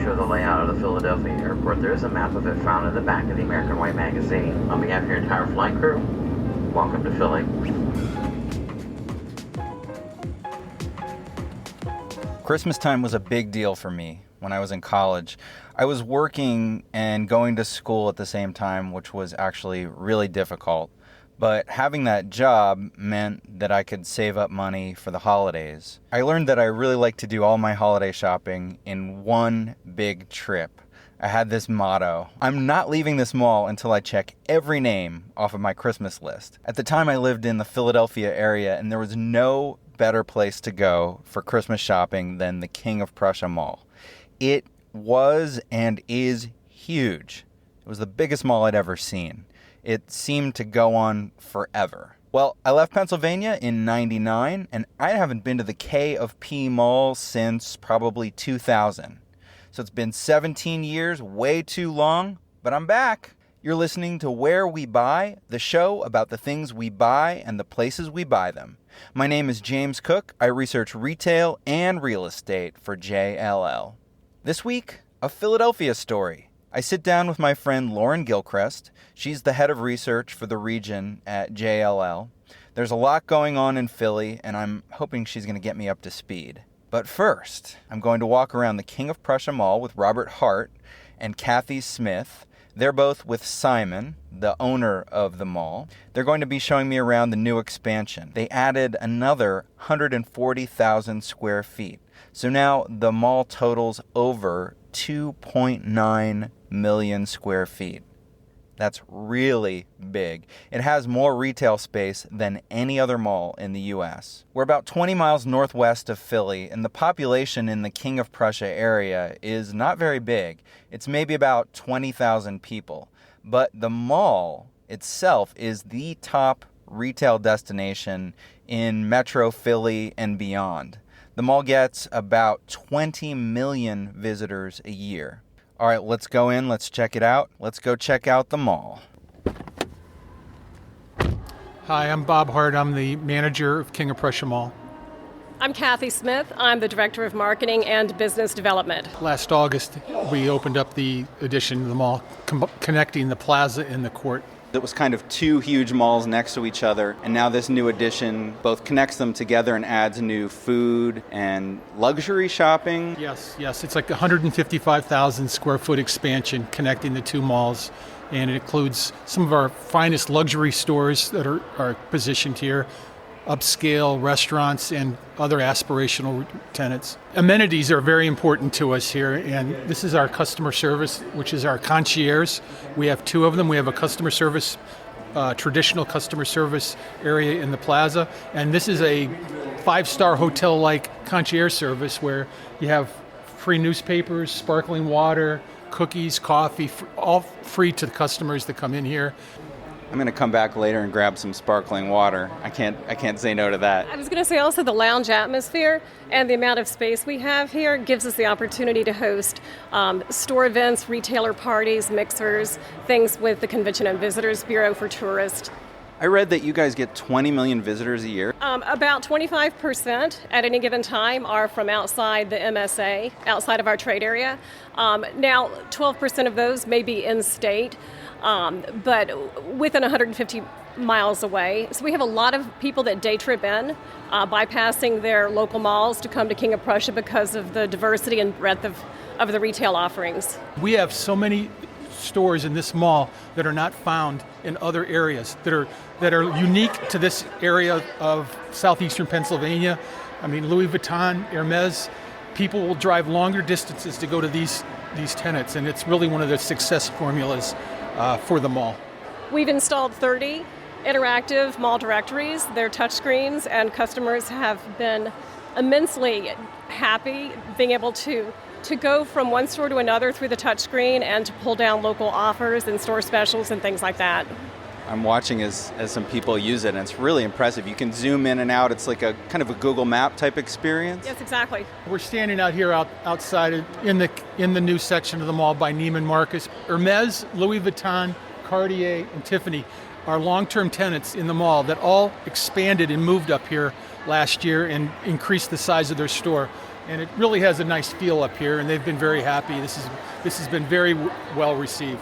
show the layout of the Philadelphia airport, there is a map of it found in the back of the American White magazine. On behalf of your entire flight crew, welcome to Philly. Christmas time was a big deal for me when I was in college. I was working and going to school at the same time, which was actually really difficult. But having that job meant that I could save up money for the holidays. I learned that I really like to do all my holiday shopping in one big trip. I had this motto: I'm not leaving this mall until I check every name off of my Christmas list. At the time, I lived in the Philadelphia area, and there was no better place to go for Christmas shopping than the King of Prussia Mall. It was and is huge. It was the biggest mall I'd ever seen. It seemed to go on forever. Well, I left Pennsylvania in '99, and I haven't been to the K of P Mall since probably 2000. So it's been 17 years, way too long, but I'm back. You're listening to Where We Buy, the show about the things we buy and the places we buy them. My name is James Cook. I research retail and real estate for JLL. This week, a Philadelphia story. I sit down with my friend Lauren Gilchrist. She's the head of research for the region at JLL. There's a lot going on in Philly, and I'm hoping she's going to get me up to speed. But first, I'm going to walk around the King of Prussia Mall with Robert Hart and Kathy Smith. They're both with Simon, the owner of the mall. They're going to be showing me around the new expansion. They added another 140,000 square feet. So now the mall totals over 2.9 million square feet. That's really big. It has more retail space than any other mall in the U.S. We're about 20 miles northwest of Philly, and the population in the King of Prussia area is not very big. It's maybe about 20,000 people. But the mall itself is the top retail destination in Metro Philly and beyond. The mall gets about 20 million visitors a year. All right, let's go in, let's check it out. Let's go check out the mall. Hi, I'm Bob Hart. I'm the manager of King of Prussia Mall. I'm Kathy Smith. I'm the director of marketing and business development. Last August, we opened up the addition to the mall, connecting the plaza and the court. It was kind of two huge malls next to each other, and now this new addition both connects them together and adds new food and luxury shopping. Yes, it's like a 155,000 square foot expansion connecting the two malls, and it includes some of our finest luxury stores that are positioned here, upscale restaurants, and other aspirational tenants. Amenities are very important to us here, and this is our customer service, which is our concierge. We have two of them. We have a customer service, traditional customer service area in the plaza, and this is a 5-star hotel-like concierge service where you have free newspapers, sparkling water, cookies, coffee, all free to the customers that come in here. I'm going to come back later and grab some sparkling water. I can't say no to that. I was going to say also the lounge atmosphere and the amount of space we have here gives us the opportunity to host store events, retailer parties, mixers, things with the Convention and Visitors Bureau for tourists. I read that you guys get 20 million visitors a year. About 25% at any given time are from outside the MSA, outside of our trade area. Now, 12% of those may be in-state, but within 150 miles away. So we have a lot of people that day trip in, bypassing their local malls to come to King of Prussia because of the diversity and breadth of the retail offerings. We have so many stores in this mall that are not found in other areas, that are unique to this area of southeastern Pennsylvania. I mean, Louis Vuitton, Hermes, people will drive longer distances to go to these tenants, and it's really one of the success formulas for the mall. We've installed 30 interactive mall directories. They're touchscreens, and customers have been immensely happy being able to go from one store to another through the touchscreen and to pull down local offers and store specials and things like that. I'm watching as some people use it, and it's really impressive. You can zoom in and out. It's like a kind of a Google Map type experience. Yes, exactly. We're standing out here outside in the new section of the mall by Neiman Marcus. Hermes, Louis Vuitton, Cartier, and Tiffany are long-term tenants in the mall that all expanded and moved up here last year and increased the size of their store. And it really has a nice feel up here, and they've been very happy. This has been very well received.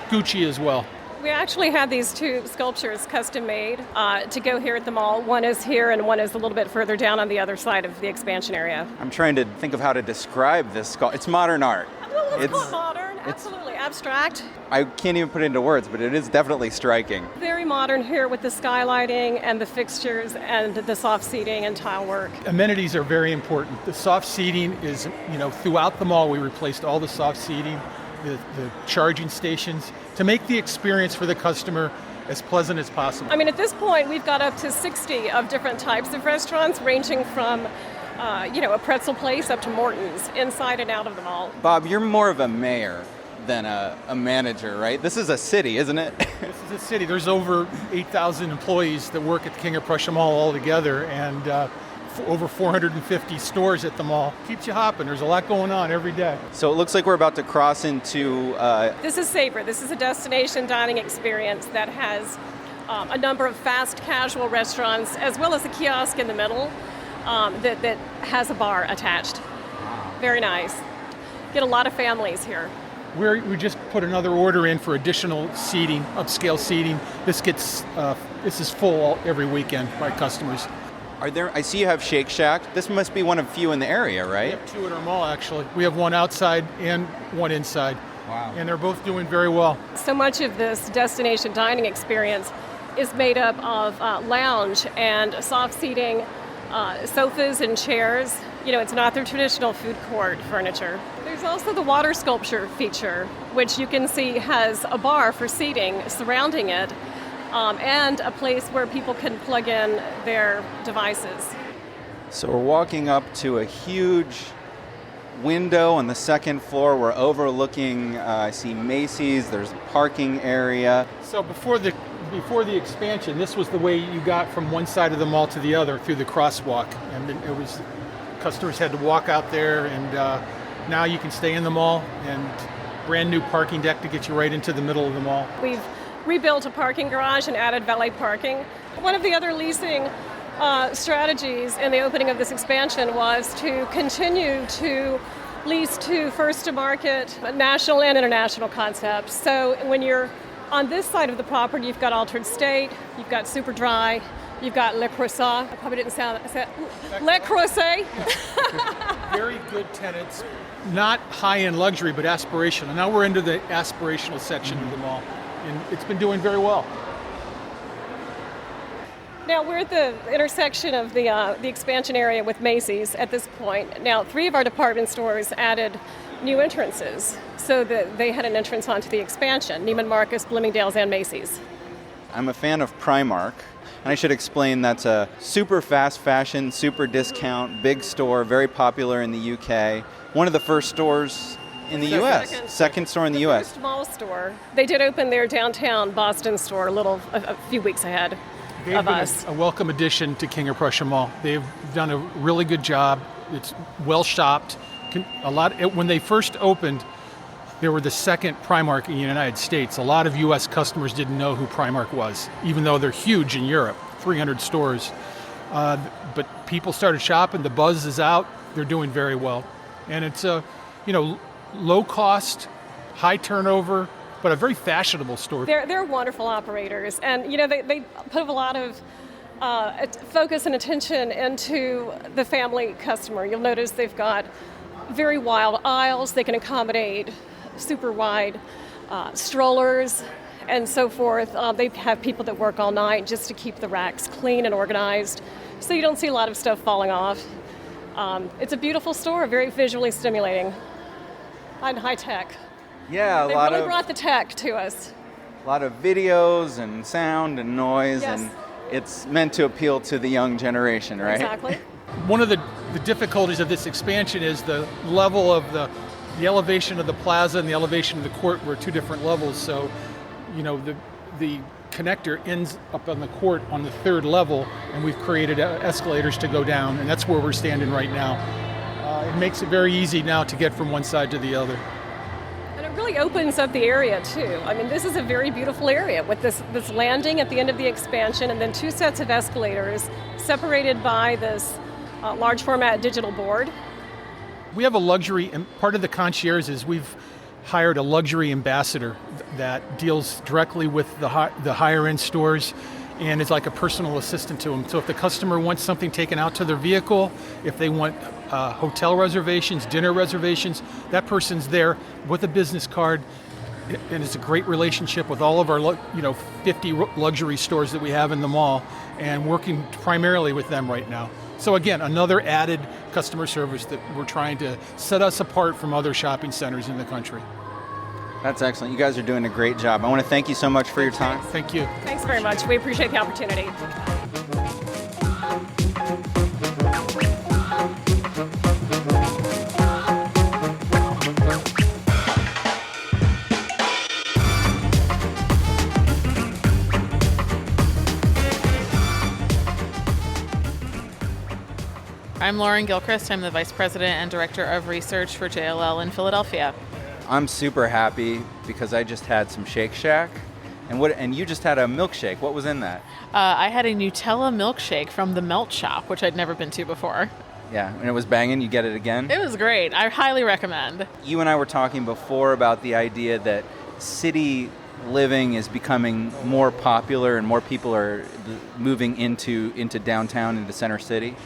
Gucci as well. We actually have these two sculptures custom made to go here at the mall. One is here and one is a little bit further down on the other side of the expansion area. I'm trying to think of how to describe this sculpture. It's modern art. Well, it's called modern, absolutely. Abstract. I can't even put it into words, but it is definitely striking. Very modern here with the skylighting and the fixtures and the soft seating and tile work. Amenities are very important. The soft seating is, throughout the mall we replaced all the soft seating, the charging stations, to make the experience for the customer as pleasant as possible. I mean, at this point, we've got up to 60 of different types of restaurants, ranging from, a pretzel place up to Morton's, inside and out of the mall. Bob, you're more of a mayor than a manager, right? This is a city, isn't it? This is a city. There's over 8,000 employees that work at the King of Prussia Mall altogether, and over 450 stores at the mall. Keeps you hopping. There's a lot going on every day. So it looks like we're about to cross into... This is Savor. This is a destination dining experience that has a number of fast casual restaurants, as well as a kiosk in the middle that has a bar attached. Very nice. Get a lot of families here. We just put another order in for additional seating, upscale seating. This is full every weekend by customers. I see you have Shake Shack. This must be one of few in the area, right? We have two at our mall, actually. We have one outside and one inside. Wow. And they're both doing very well. So much of this destination dining experience is made up of lounge and soft seating, sofas and chairs. It's not the traditional food court furniture. There's also the water sculpture feature, which you can see has a bar for seating surrounding it, and a place where people can plug in their devices. So we're walking up to a huge window on the second floor. We're overlooking, I see Macy's, there's a parking area. So before the expansion, this was the way you got from one side of the mall to the other, through the crosswalk. And customers had to walk out there, and now you can stay in the mall, and brand new parking deck to get you right into the middle of the mall. We've rebuilt a parking garage and added valet parking. One of the other leasing strategies in the opening of this expansion was to continue to lease to first-to-market national and international concepts. So when you're on this side of the property, you've got Altered State, you've got Super Dry, you've got Le Croissant. I probably didn't sound Le Croissant. Very good tenants, not high-end luxury, but aspirational. Now we're into the aspirational section of the mall, and it's been doing very well. Now we're at the intersection of the expansion area with Macy's at this point. Now 3 of our department stores added new entrances, so that they had an entrance onto the expansion: Neiman Marcus, Bloomingdale's, and Macy's. I'm a fan of Primark, and I should explain that's a super fast fashion, super discount, big store, very popular in the UK. One of the first stores in the U.S. Second store in the U.S. First mall store. They did open their downtown Boston store a few weeks ahead of us. A welcome addition to King of Prussia Mall. They've done a really good job. It's well shopped. When they first opened, they were the second Primark in the United States. A lot of U.S. customers didn't know who Primark was, even though they're huge in Europe, 300 stores. But people started shopping. The buzz is out. They're doing very well, and it's low cost, high turnover, but a very fashionable store. They're wonderful operators, and they put a lot of focus and attention into the family customer. You'll notice they've got very wide aisles. They can accommodate super wide strollers and so forth. They have people that work all night just to keep the racks clean and organized, so you don't see a lot of stuff falling off. It's a beautiful store, very visually stimulating, and high tech. Yeah, They really brought the tech to us. A lot of videos and sound and noise, Yes. and it's meant to appeal to the young generation, right? Exactly. One of the difficulties of this expansion is the level of the elevation of the plaza and the elevation of the court were 2 different levels. So, the connector ends up on the court on the 3rd level, and we've created escalators to go down, and that's where we're standing right now. It makes it very easy now to get from one side to the other. And it really opens up the area too. I mean, this is a very beautiful area with this landing at the end of the expansion, and then 2 sets of escalators separated by this large format digital board. We have a luxury, and part of the concierge is we've hired a luxury ambassador that deals directly with the higher end stores and is like a personal assistant to them. So if the customer wants something taken out to their vehicle, if they want hotel reservations, dinner reservations, that person's there with a business card. And it's a great relationship with all of our 50 luxury stores that we have in the mall, and working primarily with them right now. So again, another added customer service that we're trying to set us apart from other shopping centers in the country. That's excellent. You guys are doing a great job. I want to thank you so much for your time. Thank you. Thanks very much. We appreciate the opportunity. I'm Lauren Gilchrist. I'm the Vice President and Director of Research for JLL in Philadelphia. I'm super happy because I just had some Shake Shack, and you just had a milkshake. What was in that? I had a Nutella milkshake from the Melt Shop, which I'd never been to before. Yeah, and it was banging. You get it again? It was great. I highly recommend. You and I were talking before about the idea that city living is becoming more popular and more people are moving into downtown, into Center City.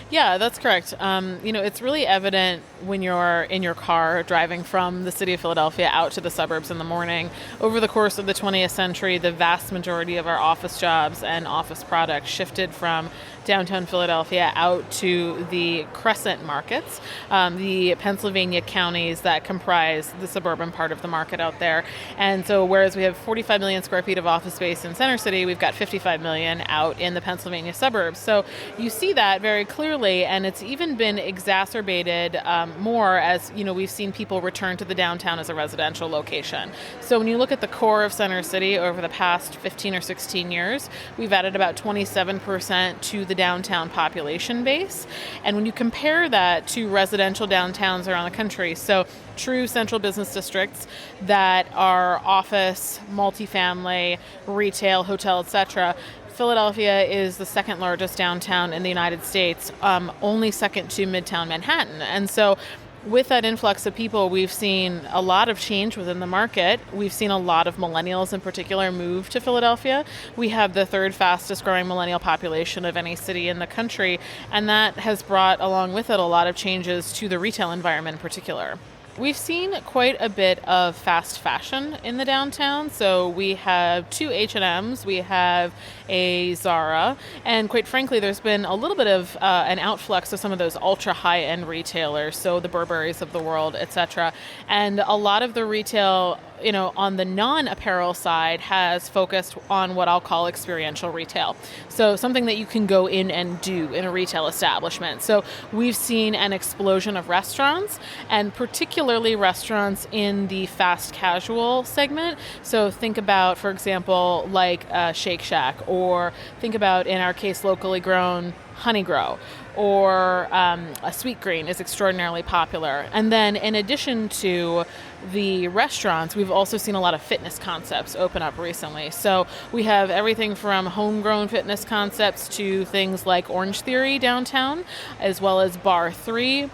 Yeah, that's correct. It's really evident when you're in your car driving from the city of Philadelphia out to the suburbs in the morning. Over the course of the 20th century, the vast majority of our office jobs and office products shifted from downtown Philadelphia out to the crescent markets, the Pennsylvania counties that comprise the suburban part of the market out there. And so whereas we have 45 million square feet of office space in Center City, we've got 55 million out in the Pennsylvania suburbs. So you see that very clearly, and it's even been exacerbated more as we've seen people return to the downtown as a residential location. So when you look at the core of Center City over the past 15 or 16 years, we've added about 27% to the downtown population base. And when you compare that to residential downtowns around the country, so true central business districts that are office, multifamily, retail, hotel, etc., Philadelphia is the second largest downtown in the United States, only second to Midtown Manhattan. And so with that influx of people, we've seen a lot of change within the market. We've seen a lot of millennials in particular move to Philadelphia. We have the third fastest growing millennial population of any city in the country, and that has brought along with it a lot of changes to the retail environment in particular. We've seen quite a bit of fast fashion in the downtown. So we have two H&Ms, we have a Zara, and quite frankly, there's been a little bit of an outflux of some of those ultra high-end retailers, so the Burberrys of the world, etc. And a lot of the retail on the non-apparel side has focused on what I'll call experiential retail. So something that you can go in and do in a retail establishment. So we've seen an explosion of restaurants, and particularly restaurants in the fast casual segment. So think about, for example, like Shake Shack, or think about, in our case, locally grown Honey Grow, or a Sweet Green is extraordinarily popular. And then in addition to the restaurants, we've also seen a lot of fitness concepts open up recently. So we have everything from homegrown fitness concepts to things like Orange Theory downtown, as well as Bar 3.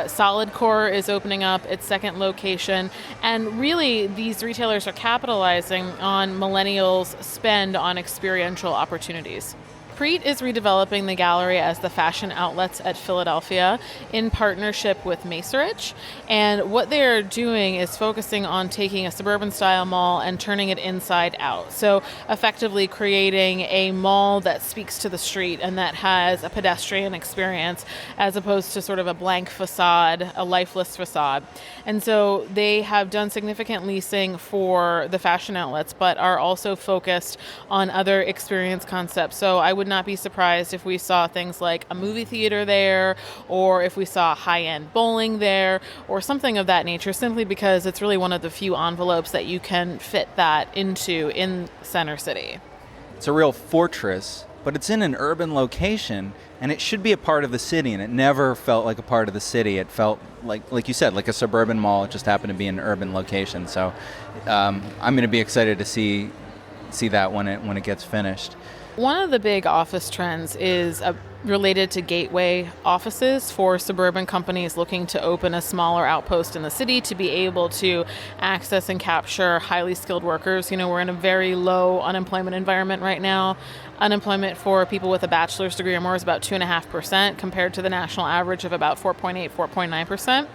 Solid Core is opening up its second location, and really these retailers are capitalizing on millennials' spend on experiential opportunities. Preet is redeveloping the gallery as the Fashion Outlets at Philadelphia in partnership with Macerich. And what they are doing is focusing on taking a suburban style mall and turning it inside out. So effectively creating a mall that speaks to the street and that has a pedestrian experience as opposed to sort of a blank facade, a lifeless facade. And so they have done significant leasing for the fashion outlets, but are also focused on other experience concepts. So I would not be surprised if we saw things like a movie theater there, or if we saw high-end bowling there, or something of that nature, simply because it's really one of the few envelopes that you can fit that into in Center City. It's a real fortress, but it's in an urban location, and it should be a part of the city, and it never felt like a part of the city. It felt like you said, like a suburban mall. It just happened to be an urban location. So I'm going to be excited to see that when it gets finished. One of the big office trends is related to gateway offices for suburban companies looking to open a smaller outpost in the city to be able to access and capture highly skilled workers. We're in a very low unemployment environment right now. Unemployment for people with a bachelor's degree or more is about 2.5% compared to the national average of about 4.8, 4.9%.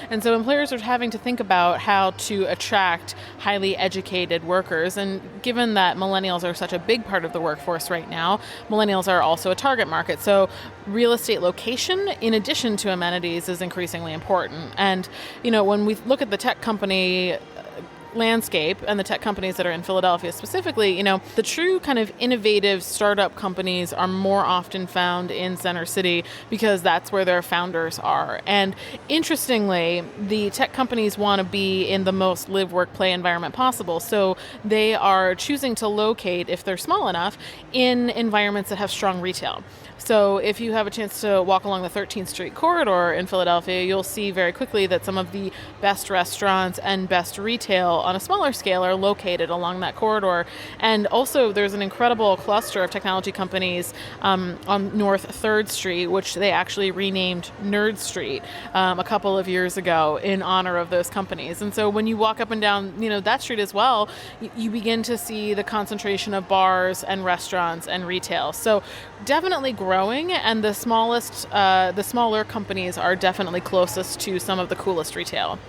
And so employers are having to think about how to attract highly educated workers. And given that millennials are such a big part of the workforce right now, millennials are also a target market. So real estate location, in addition to amenities, is increasingly important. And, when we look at the tech company landscape and the tech companies that are in Philadelphia specifically, the true kind of innovative startup companies are more often found in Center City because that's where their founders are. And interestingly, the tech companies want to be in the most live, work, play environment possible. So they are choosing to locate, if they're small enough, in environments that have strong retail. So if you have a chance to walk along the 13th Street corridor in Philadelphia, you'll see very quickly that some of the best restaurants and best retail on a smaller scale are located along that corridor. And also there's an incredible cluster of technology companies on North 3rd Street, which they actually renamed Nerd Street a couple of years ago in honor of those companies. And so when you walk up and down that street as well, you begin to see the concentration of bars and restaurants and retail. So definitely growing, and the smaller companies are definitely closest to some of the coolest retail.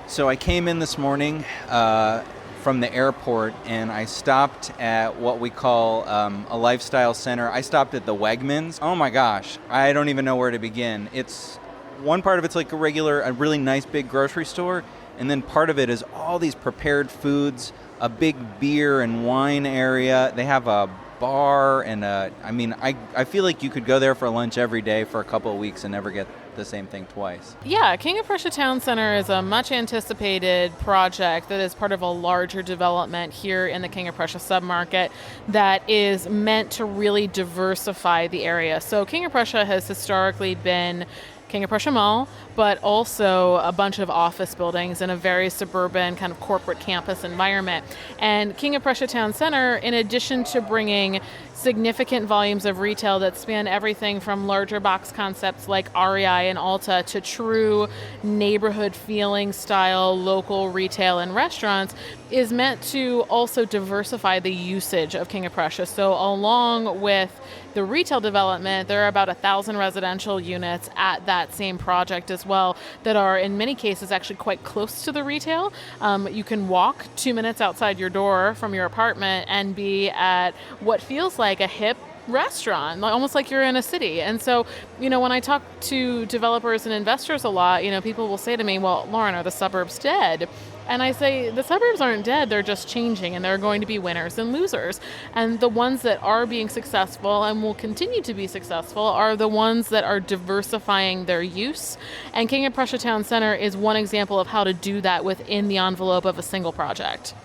So I came in this morning from the airport, and I stopped at what we call a lifestyle center. I stopped at the Wegmans. Oh my gosh, I don't even know where to begin. It's one part of it's like a really nice big grocery store, and then part of it is all these prepared foods, a big beer and wine area. They have a bar, and I feel like you could go there for lunch every day for a couple of weeks and never get the same thing twice. Yeah, King of Prussia Town Center is a much anticipated project that is part of a larger development here in the King of Prussia submarket that is meant to really diversify the area. So King of Prussia has historically been King of Prussia Mall, but also a bunch of office buildings in a very suburban kind of corporate campus environment. And King of Prussia Town Center, in addition to bringing significant volumes of retail that span everything from larger box concepts like REI and Ulta to true neighborhood feeling style local retail and restaurants, is meant to also diversify the usage of King of Prussia. So along with the retail development, there are about 1,000 residential units at that same project as well that are in many cases actually quite close to the retail. You can walk 2 minutes outside your door from your apartment and be at what feels like a hip restaurant, almost like you're in a city. And so, when I talk to developers and investors a lot, people will say to me, well, Lauren, are the suburbs dead? And I say, the suburbs aren't dead, they're just changing, and there are going to be winners and losers. And the ones that are being successful and will continue to be successful are the ones that are diversifying their use. And King of Prussia Town Center is one example of how to do that within the envelope of a single project.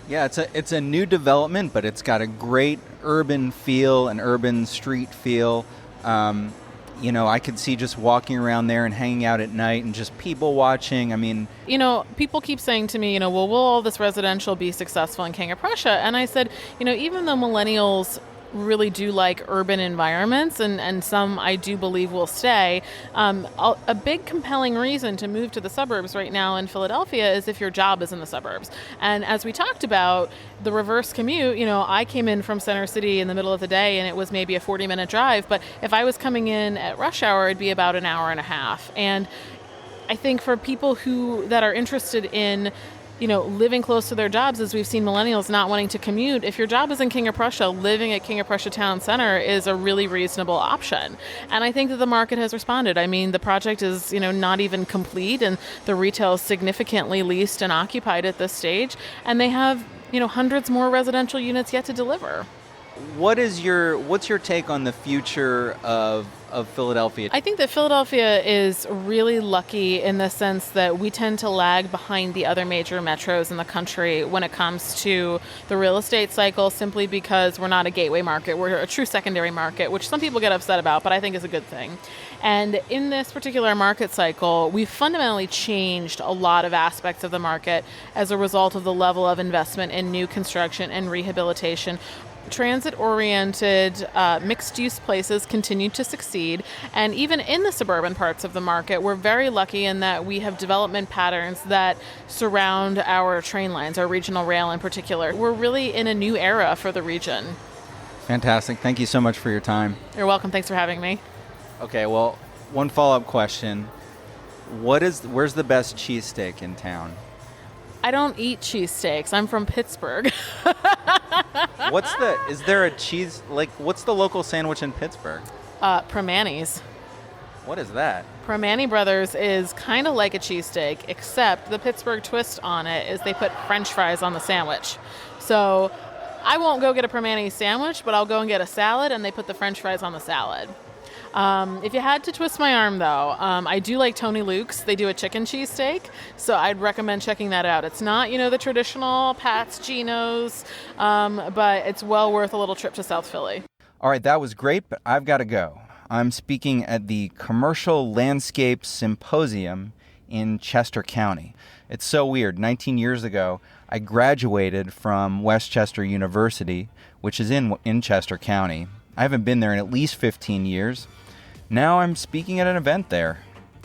Yeah, it's a new development, but it's got a great urban feel, an urban street feel. I could see just walking around there and hanging out at night and just people watching. People keep saying to me, well, will all this residential be successful in King of Prussia? And I said, even though millennials really do like urban environments, and some I do believe will stay. A big compelling reason to move to the suburbs right now in Philadelphia is if your job is in the suburbs. And as we talked about, the reverse commute, I came in from Center City in the middle of the day and it was maybe a 40-minute drive, but if I was coming in at rush hour, it'd be about an hour and a half. And I think for people that are interested in living close to their jobs, as we've seen millennials not wanting to commute, if your job is in King of Prussia, living at King of Prussia Town Center is a really reasonable option. And I think that the market has responded. The project is, not even complete, and the retail is significantly leased and occupied at this stage. And they have, hundreds more residential units yet to deliver. What's your take on the future of Philadelphia? I think that Philadelphia is really lucky in the sense that we tend to lag behind the other major metros in the country when it comes to the real estate cycle, simply because we're not a gateway market. We're a true secondary market, which some people get upset about, but I think is a good thing. And in this particular market cycle, we've fundamentally changed a lot of aspects of the market as a result of the level of investment in new construction and rehabilitation. transit-oriented mixed-use places continue to succeed. And even in the suburban parts of the market, we're very lucky in that we have development patterns that surround our train lines, our regional rail in particular. We're really in a new era for the region. Fantastic. Thank you so much for your time. You're welcome. Thanks for having me. Okay, well, one follow-up question. Where's the best cheesesteak in town? I don't eat cheesesteaks. I'm from Pittsburgh. Is there a cheese, what's the local sandwich in Pittsburgh? Primanti's. What is that? Primanti Brothers is kind of like a cheesesteak, except the Pittsburgh twist on it is they put French fries on the sandwich. So I won't go get a Primanti sandwich, but I'll go and get a salad, and they put the French fries on the salad. If you had to twist my arm, though, I do like Tony Luke's. They do a chicken cheesesteak, so I'd recommend checking that out. It's not, the traditional Pat's, Geno's, but it's well worth a little trip to South Philly. All right, that was great, but I've got to go. I'm speaking at the Commercial Landscape Symposium in Chester County. It's so weird. 19 years ago, I graduated from Westchester University, which is in Chester County. I haven't been there in at least 15 years. Now I'm speaking at an event there.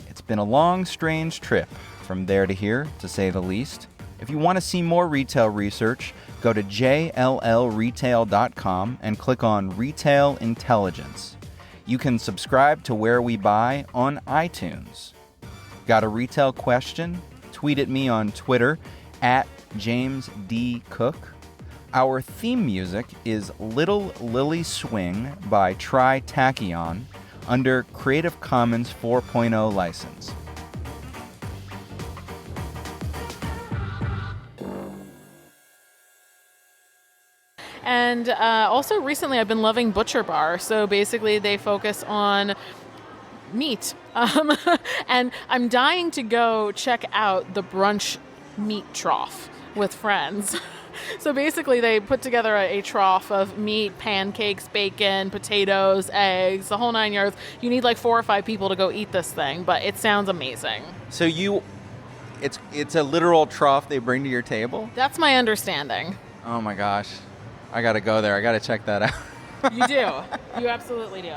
It's been a long, strange trip from there to here, to say the least. If you want to see more retail research, go to jllretail.com and click on Retail Intelligence. You can subscribe to Where We Buy on iTunes. Got a retail question? Tweet at me on Twitter at James D. Cook. Our theme music is Little Lily Swing by Tri Tachyon under Creative Commons 4.0 license. And also recently I've been loving Butcher Bar. So basically they focus on meat. And I'm dying to go check out the brunch meat trough with friends. So basically they put together a trough of meat, pancakes, bacon, potatoes, eggs, the whole 9 yards. You need like 4 or 5 people to go eat this thing, but it sounds amazing. So it's a literal trough they bring to your table? That's my understanding. Oh my gosh. I gotta go there. I gotta check that out. You do. You absolutely do.